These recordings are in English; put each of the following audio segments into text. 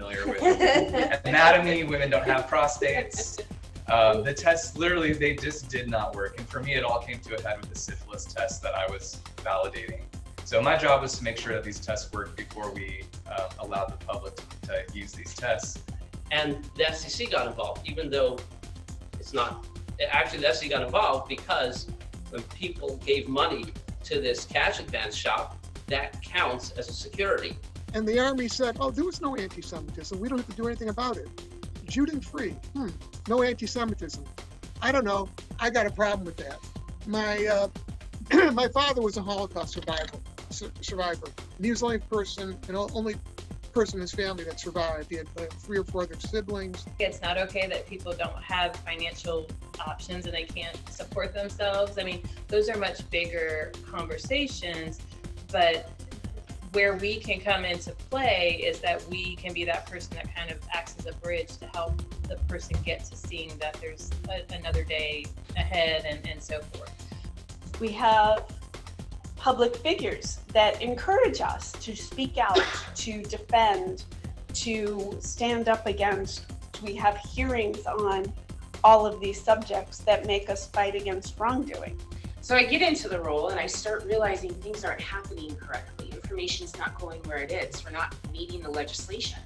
familiar with anatomy. Women don't have prostates. The tests, literally, they just did not work. And for me, it all came to a head with the syphilis test that I was validating. So my job was to make sure that these tests worked before we allowed the public to use these tests. And the FCC got involved, even though it's not, actually the FCC got involved because when people gave money to this cash advance shop, that counts as a security. And the Army said, oh, there was no anti-Semitism. We don't have to do anything about it. Juden-free, no anti-Semitism. I don't know, I got a problem with that. My my father was a Holocaust survivor. And he was the only person in his family that survived. He had 3 or 4 other siblings. It's not okay that people don't have financial options and they can't support themselves. I mean, those are much bigger conversations, but where we can come into play is that we can be that person that kind of acts as a bridge to help the person get to seeing that there's another day ahead and so forth. We have public figures that encourage us to speak out, to defend, to stand up against. We have hearings on all of these subjects that make us fight against wrongdoing. So I get into the role and I start realizing things aren't happening correctly. Information's not going where it is. We're not meeting the legislation.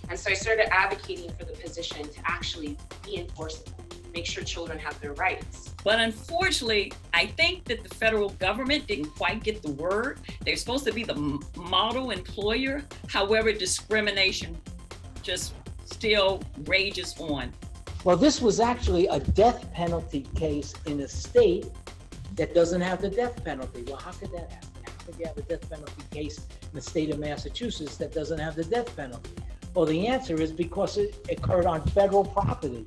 And so I started advocating for the position to actually be enforceable, make sure children have their rights. But unfortunately, I think that the federal government didn't quite get the word. They're supposed to be the model employer. However, discrimination just still rages on. Well, this was actually a death penalty case in a state that doesn't have the death penalty. Well, how could that happen? How could you have a death penalty case in the state of Massachusetts that doesn't have the death penalty? Well, the answer is because it occurred on federal property.